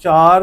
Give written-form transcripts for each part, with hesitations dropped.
4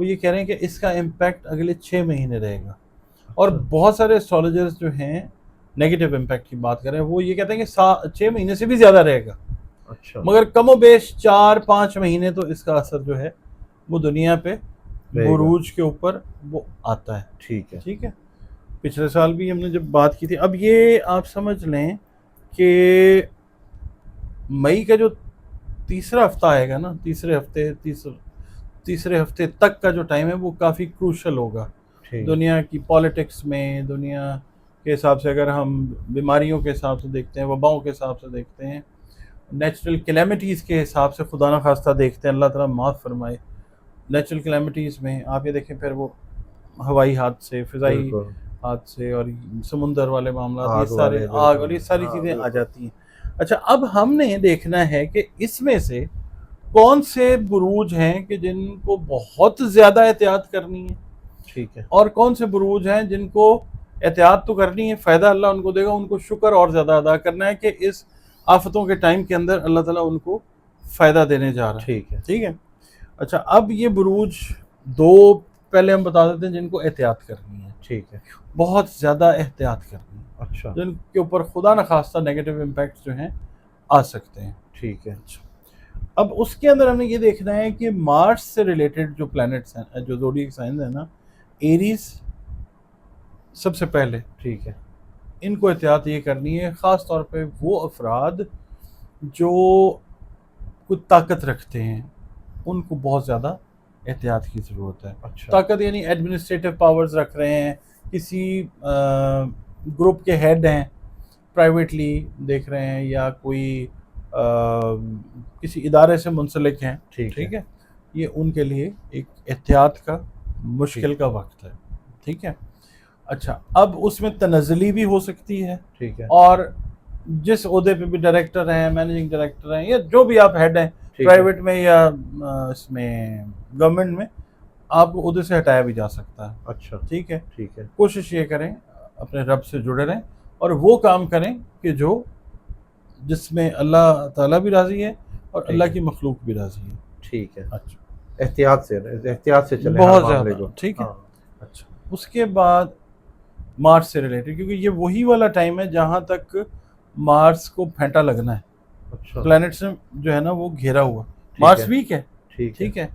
وہ یہ کہہ رہے ہیں کہ اس کا امپیکٹ اگلے 6 مہینے رہے گا. اور بہت سارے اسٹرالوجرز جو ہیں نیگیٹو امپیکٹ کی بات کر رہے ہیں, وہ یہ کہتے ہیں کہ 6 مہینے سے بھی زیادہ رہے گا. اچھا مگر کم و بیش 4-5 مہینے تو اس کا اثر جو ہے وہ دنیا پہ بروج کے اوپر وہ آتا ہے. ٹھیک ہے. ٹھیک ہے, پچھلے سال بھی ہم نے جب بات کی تھی. اب یہ آپ سمجھ لیں کہ مئی کا جو تیسرا ہفتہ آئے گا نا, تیسرے ہفتے تک کا جو ٹائم ہے وہ کافی کروشل ہوگا دنیا کی پالیٹکس میں. دنیا کے حساب سے اگر ہم بیماریوں کے حساب سے دیکھتے ہیں, وباؤں کے حساب سے دیکھتے ہیں, نیچرل کلیمٹیز کے حساب سے خدا نخواستہ دیکھتے ہیں, اللہ تعالیٰ معاف فرمائے, نیچرل کلیمٹیز میں آپ یہ دیکھیں پھر وہ ہوائی حادثے, فضائی حادثے اور سمندر والے معاملات, یہ سارے آگ اور یہ ساری چیزیں آ جاتی ہیں. اچھا, اب ہم نے دیکھنا ہے کہ اس میں سے کون سے بروج ہیں کہ جن کو بہت زیادہ احتیاط کرنی ہے, ٹھیک ہے, اور کون سے بروج ہیں جن کو احتیاط تو کرنی ہے, فائدہ اللہ ان کو دے گا, ان کو شکر اور زیادہ ادا کرنا ہے کہ اس آفتوں کے ٹائم کے اندر اللہ تعالیٰ ان کو فائدہ دینے جا رہا ہے. ٹھیک ہے, ٹھیک ہے. اچھا, اب یہ بروج دو پہلے ہم بتا دیتے ہیں جن کو احتیاط کرنی ہے. ٹھیک ہے, بہت زیادہ احتیاط کرنی ہے, اچھا, جن کے اوپر خدا نخواستہ نیگیٹو امپیکٹ جو ہیں آ سکتے ہیں. ٹھیک ہے. اب اس کے اندر ہم نے یہ دیکھنا ہے کہ مارس سے ریلیٹڈ جو پلانٹس ہیں, جو زوڈیک سائنز ہیں نا, ایریز سب سے پہلے, ٹھیک ہے, ان کو احتیاط یہ کرنی ہے, خاص طور پہ وہ افراد جو کچھ طاقت رکھتے ہیں ان کو بہت زیادہ احتیاط کی ضرورت ہے. اچھا, طاقت یعنی ایڈمنسٹریٹو پاورز رکھ رہے ہیں, کسی گروپ کے ہیڈ ہیں, پرائیویٹلی دیکھ رہے ہیں, یا کوئی کسی ادارے سے منسلک ہیں. ٹھیک ہے, یہ ان کے لیے ایک احتیاط کا مشکل کا وقت ہے. ٹھیک ہے. اچھا, اب اس میں تنزلی بھی ہو سکتی ہے, ٹھیک ہے, اور جس عہدے پہ بھی ڈائریکٹر ہیں, مینیجنگ ڈائریکٹر ہیں, یا جو بھی آپ ہیڈ ہیں پرائیویٹ میں یا اس میں گورنمنٹ میں, آپ کو عہدے سے ہٹایا بھی جا سکتا ہے. اچھا, ٹھیک ہے. ٹھیک ہے, کوشش یہ کریں اپنے رب سے جڑے رہیں اور وہ کام کریں کہ جس میں اللہ تعالیٰ بھی راضی ہے اور اللہ کی مخلوق بھی راضی ہے. ٹھیک ہے. اچھا, احتیاط سے چلیں بہت زیادہ. ٹھیک ہے. ہاں. اچھا, اس کے بعد مارس سے ریلیٹڈ, کیونکہ یہ وہی والا ٹائم ہے جہاں تک مارس کو پھینٹا لگنا ہے. اچھا, پلانٹ سے جو ہے نا وہ گھیرا ہوا, مارس ویک ہے. ٹھیک ہے,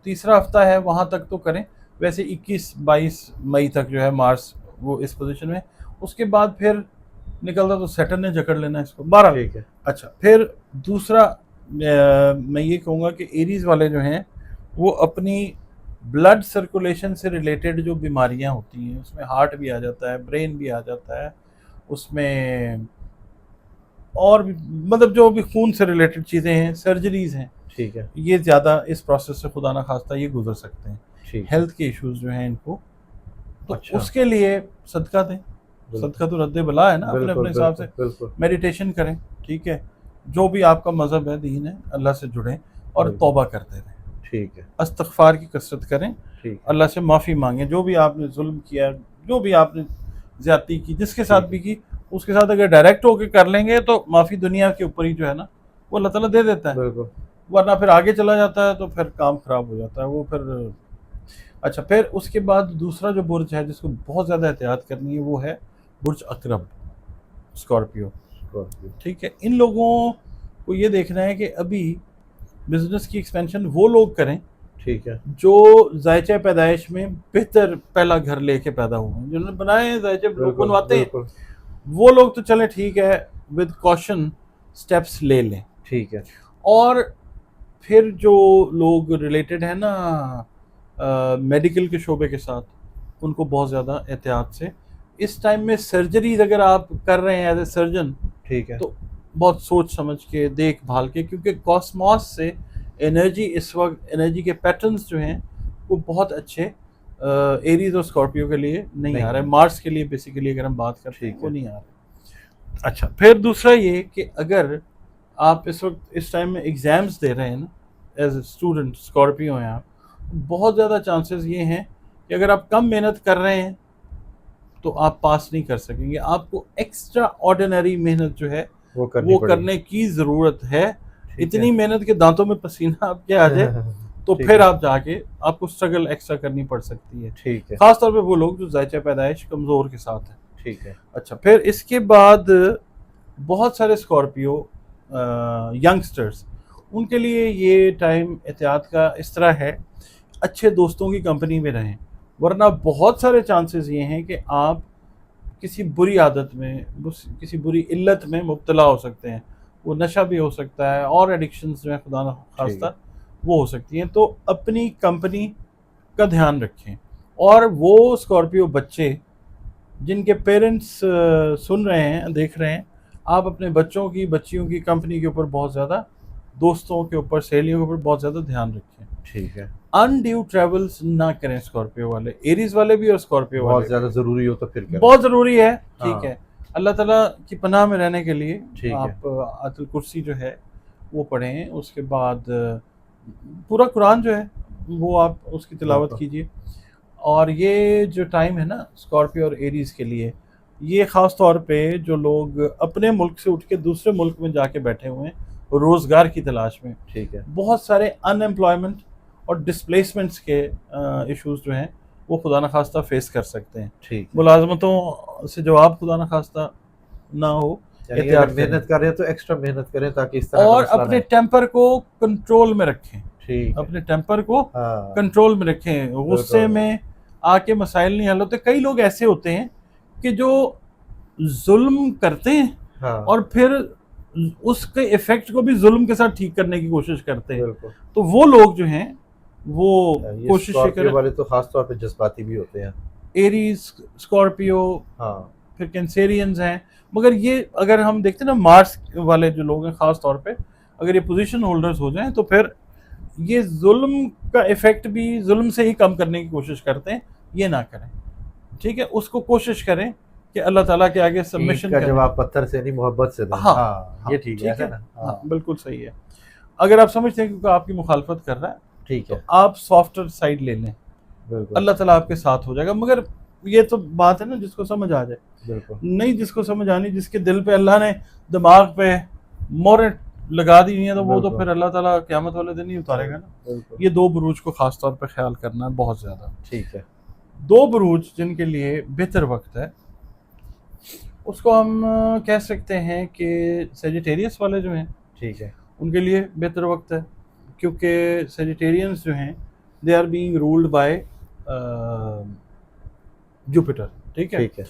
تیسرا ہفتہ ہے, وہاں تک تو کریں. ویسے 21-22 مئی تک جو ہے مارس وہ اس پوزیشن میں. اس کے بعد پھر نکلتا تو سیٹرن نے جکڑ لینا اس کو 12. ٹھیک ہے. اچھا, پھر دوسرا میں یہ کہوں گا کہ ایریز والے جو ہیں وہ اپنی بلڈ سرکولیشن سے ریلیٹڈ جو بیماریاں ہوتی ہیں, اس میں ہارٹ بھی آ جاتا ہے, برین بھی آ جاتا ہے, اس میں اور بھی مطلب جو بھی خون سے ریلیٹڈ چیزیں ہیں, سرجریز ہیں, ٹھیک ہے, یہ زیادہ اس پروسیس سے خدا نخواستہ یہ گزر سکتے ہیں. ٹھیک, ہیلتھ کے ایشوز جو ہیں ان کو, تو اچھا, اس کے لیے صدقہ دیں. صدقہ تو رد بلا ہے نا, اپنے حساب سے بالکل, میڈیٹیشن کریں. ٹھیک ہے, جو بھی آپ کا مذہب ہے, دین ہے, اللہ سے جڑیں اور توبہ کرتے رہیں. ٹھیک ہے, استغفار کی کثرت کریں, ٹھیک, اللہ سے معافی مانگیں. جو بھی آپ نے ظلم کیا, جو بھی آپ نے زیادتی کی, جس کے ساتھ بھی کی, اس کے ساتھ اگر ڈائریکٹ ہو کے کر لیں گے تو معافی دنیا کے اوپر ہی جو ہے نا وہ اللہ تعالیٰ دے دیتا ہے. بالکل, ورنہ پھر آگے چلا جاتا ہے تو پھر کام خراب ہو جاتا ہے وہ پھر. اچھا, پھر اس کے بعد دوسرا جو برج ہے جس کو بہت زیادہ احتیاط کرنی ہے وہ ہے برج عقرب, اسکارپیو. ٹھیک ہے, ان لوگوں کو یہ دیکھنا ہے کہ ابھی بزنس کی ایکسپینشن وہ لوگ کریں, ٹھیک ہے, جو ذائچہ پیدائش میں بہتر پہلا گھر لے کے پیدا ہوئے ہیں, جنہوں نے بنائے ہیں ذائچے لوگ بنواتے ہیں, وہ لوگ تو چلیں ٹھیک ہے, ود کوشن سٹیپس لے لیں. ٹھیک ہے, اور پھر جو لوگ ریلیٹڈ ہیں نا میڈیکل کے شعبے کے ساتھ, ان کو بہت زیادہ احتیاط سے اس ٹائم میں سرجریز اگر آپ کر رہے ہیں ایز اے سرجن, ٹھیک ہے, تو بہت سوچ سمجھ کے, دیکھ بھال کے, کیونکہ کاسموس سے انرجی اس وقت, انرجی کے پیٹرنز جو ہیں وہ بہت اچھے ایریز اور اسکارپیو کے لیے نہیں آ رہے. مارس کے لیے بیسیکلی اگر ہم بات کرتے ہیں وہ نہیں آ رہے. اچھا, پھر دوسرا یہ کہ اگر آپ اس وقت اس ٹائم میں ایگزامز دے رہے ہیں نا ایز اے اسٹوڈنٹ, اسکارپیو ہیں آپ, بہت زیادہ چانسز یہ ہیں کہ اگر آپ کم محنت کر رہے ہیں تو آپ پاس نہیں کر سکیں گے. آپ کو ایکسٹرا آرڈینری محنت جو ہے وہ کرنے کی ضرورت ہے. اتنی محنت کے دانتوں میں پسینہ آپ کے آ جائے تو ٹھیک پھر ہے، آپ جا کے آپ کو اسٹرگل ایکسٹرا کرنی پڑ سکتی ہے، ٹھیک ہے، خاص طور پہ وہ لوگ جو ذائچہ پیدائش کمزور کے ساتھ ہیں۔ ٹھیک ہے، اچھا، پھر اس کے بعد بہت سارے اسکارپیو ینگسٹرز، ان کے لیے یہ ٹائم احتیاط کا اس طرح ہے، اچھے دوستوں کی کمپنی میں رہیں، ورنہ بہت سارے چانسز یہ ہیں کہ آپ کسی بری عادت میں، کسی بری علت میں مبتلا ہو سکتے ہیں، وہ نشہ بھی ہو سکتا ہے اور ایڈکشنز جو ہیں خدا نہ ٹھیک خواستہ ہے، وہ ہو سکتی ہیں۔ تو اپنی کمپنی کا دھیان رکھیں، اور وہ اسکارپیو بچے جن کے پیرنٹس سن رہے ہیں، دیکھ رہے ہیں، آپ اپنے بچوں کی، بچیوں کی کمپنی کے اوپر بہت زیادہ، دوستوں کے اوپر، سہیلیوں کے اوپر بہت زیادہ دھیان رکھیں۔ ٹھیک ہے، انڈیو ٹریولز نہ کریں، اسکارپیو والے، ایریز والے بھی اور اسکارپیو والے بہت زیادہ بھی، ضروری ہو تو پھر کریں۔ بہت ضروری ہے، ٹھیک ہاں، ہے۔ اللہ تعالیٰ کی پناہ میں رہنے کے لیے ٹھیک ہے، آپ آیت الکرسی جو ہے وہ پڑھیں، اس کے بعد پورا قرآن جو ہے وہ آپ اس کی تلاوت بالکل، کیجیے۔ اور یہ جو ٹائم ہے نا اسکارپیو اور ایریز کے لیے، یہ خاص طور پہ جو لوگ اپنے ملک سے اٹھ کے دوسرے ملک میں جا کے بیٹھے ہوئے ہیں روزگار کی تلاش میں، ٹھیک ہے، بہت سارے ان ایمپلائمنٹ اور ڈسپلیسمنٹس کے ایشوز جو ہیں وہ خدا نخواستہ فیس کر سکتے ہیں، ٹھیک ہے، ملازمتوں سے جواب خدا نخواستہ نہ ہو، یعنی اگر احتیاط کریں، محنت کر رہے ہیں تو ایکسٹرا محنت کریں تاکہ اس طرح کا اور مسئلہ نہ اپنے آئے۔ ٹیمپر کو کنٹرول میں رکھیں، ٹھیک ہے، اپنے ٹیمپر کو ہاں، کنٹرول میں رکھیں، غصے بالکل، میں آ کے مسائل نہیں حل ہوتے۔ کئی لوگ ایسے ہوتے ہیں کہ جو ظلم کرتے ہیں ہاں، اور پھر اس کے ایفیکٹ کو بھی ظلم کے ساتھ ٹھیک کرنے کی کوشش کرتے ہیں، بالکل، تو وہ لوگ جو ہیں وہ یہ کوشش یہ کریں۔ اسکارپیو والے تو خاص طور پہ جذباتی بھی ہوتے ہیں۔ ایریز، اسکارپیو، ہاں، پھر کینسیرینز ہیں، مگر یہ اگر ہم دیکھتے ہیں نا مارس والے جو لوگ ہیں خاص طور پہ، اگر یہ پوزیشن ہولڈرز ہو جائیں تو پھر یہ ظلم کا ایفیکٹ بھی ظلم سے ہی کم کرنے کی کوشش کرتے ہیں، یہ نہ کریں، ٹھیک ہے۔ اس کو کوشش کریں کہ اللہ تعالیٰ کے آگے اینٹ سبمیشن کا کریں۔ جواب پتھر سے نہیں، محبت سے دیں۔ ہاں ہاں، یہ ٹھیک ہے، ایسا نا؟ ہاں ہاں، بالکل صحیح ہے۔ اگر آپ سمجھتے ہیں کیونکہ آپ کی مخالفت کر رہا ہے ٹھیک تو ہے، آپ سافٹر سائڈ لے لیں، بالکل، اللہ تعالیٰ آپ کے ساتھ ہو جائے گا۔ مگر یہ تو بات ہے نا جس کو سمجھ آ جائے، بالکل، نہیں جس کو سمجھ آنی، جس کے دل پہ اللہ نے دماغ پہ موریں لگا دی ہیں، تو وہ تو بالکل، پھر اللہ تعالیٰ قیامت والے دن ہی اتارے گا نا۔ بالکل، یہ دو بروج کو خاص طور پہ خیال کرنا ہے بہت زیادہ۔ ٹھیک ہے، دو بروج جن کے لیے بہتر وقت ہے، اس کو ہم کہہ سکتے ہیں کہ سیجیٹیریس والے جو ہیں ٹھیک ہے، ان کے لیے بہتر وقت ہے، کیونکہ سیجیٹیرینس جو ہیں they are being ruled by Jupiter, ٹھیک ہے۔ ٹھیک ہے،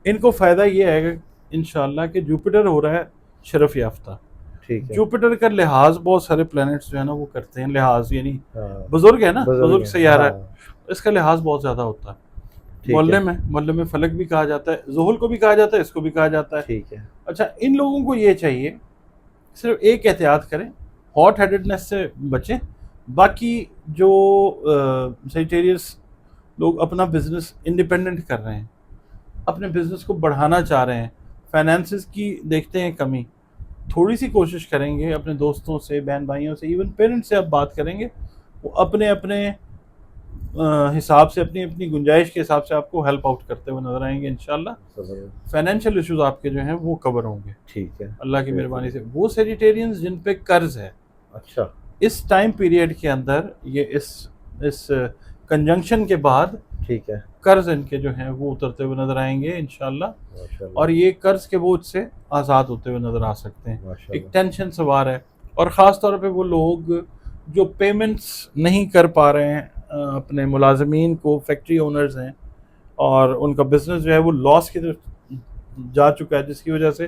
ان کو فائدہ یہ ہے انشاءاللہ کہ جوپیٹر ہو رہا ہے شرف یافتہ۔ ٹھیک ہے، جوپیٹر کا لحاظ بہت سارے پلینٹس جو ہے نا وہ کرتے ہیں، لحاظ یعنی ہاں، بزرگ ہے نا، بزرگ ہیں، سیارہ ہے، ہاں، اس کا لحاظ بہت زیادہ ہوتا ہے۔ ٹھیک ہے، محلے میں فلک بھی کہا جاتا ہے، زحل کو بھی کہا جاتا ہے، اس کو بھی کہا جاتا ہے۔ ٹھیک ہے، اچھا، ان لوگوں کو یہ چاہیے صرف ایک احتیاط کریں، ہاٹ ہیڈڈنس سے بچیں۔ باقی جو سیجیٹیریس لوگ اپنا بزنس انڈیپینڈنٹ کر رہے ہیں، اپنے بزنس کو بڑھانا چاہ رہے ہیں، فائنینسز کی دیکھتے ہیں کمی، تھوڑی سی کوشش کریں گے اپنے دوستوں سے، بہن بھائیوں سے، ایون پیرنٹس سے آپ بات کریں گے، وہ اپنے اپنے حساب سے، اپنی اپنی گنجائش کے حساب سے آپ کو ہیلپ آؤٹ کرتے ہوئے نظر آئیں گے انشاءاللہ۔ فائنینشیل ایشوز آپ کے جو ہیں وہ کور ہوں گے ٹھیک ہے، اللہ کی مہربانی سے۔ وہ سیجیٹیرینز جن پہ قرض ہے، اچھا، اس ٹائم پیریڈ کے اندر، یہ اس کنجنکشن کے بعد ٹھیک ہے، قرض ان کے جو ہیں وہ اترتے ہوئے نظر آئیں گے انشاءاللہ، ماشاءاللہ، اور یہ قرض کے بوجھ سے آزاد ہوتے ہوئے نظر آ سکتے ہیں۔ ماشاءاللہ، ایک ٹینشن سوار ہے، اور خاص طور پہ وہ لوگ جو پیمنٹس نہیں کر پا رہے ہیں اپنے ملازمین کو، فیکٹری اونرز ہیں، اور ان کا بزنس جو ہے وہ لاس کی طرف جا چکا ہے، جس کی وجہ سے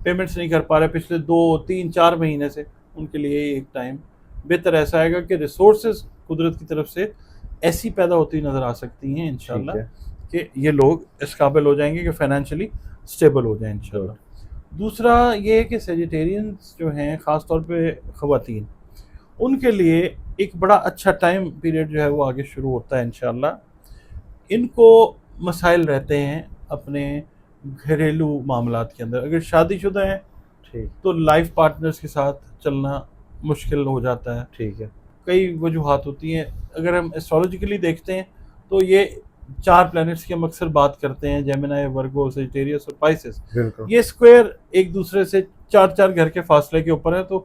پیمنٹس نہیں کر پا رہے پچھلے 2 3 4 مہینے سے، ان کے لیے ایک ٹائم بہتر ایسا آئے گا کہ ریسورسز قدرت کی طرف سے ایسی پیدا ہوتی نظر آ سکتی ہیں انشاءاللہ ٹھیک ہے، کہ یہ لوگ اس قابل ہو جائیں گے کہ فائنینشلی سٹیبل ہو جائیں انشاءاللہ۔ دوسرا یہ ہے کہ سیجیٹیرینز جو ہیں خاص طور پہ خواتین، ان کے لیے ایک بڑا اچھا ٹائم پیریڈ جو ہے وہ آگے شروع ہوتا ہے انشاءاللہ۔ ان کو مسائل رہتے ہیں اپنے گھریلو معاملات کے اندر، اگر شادی شدہ ہیں ٹھیک، تو لائف پارٹنرز کے ساتھ چلنا مشکل ہو جاتا ہے، ٹھیک ہے، کئی وجوہات ہوتی ہیں۔ اگر ہم ایسٹرولوجیکلی دیکھتے ہیں تو یہ 4 پلینٹس کی ہم اکثر بات کرتے ہیں، جیمنائی، ورگو، سیجیٹیریس اور پائسس، بالکل، یہ اسکوائر ایک دوسرے سے 4 4 گھر کے فاصلے کے اوپر ہے، تو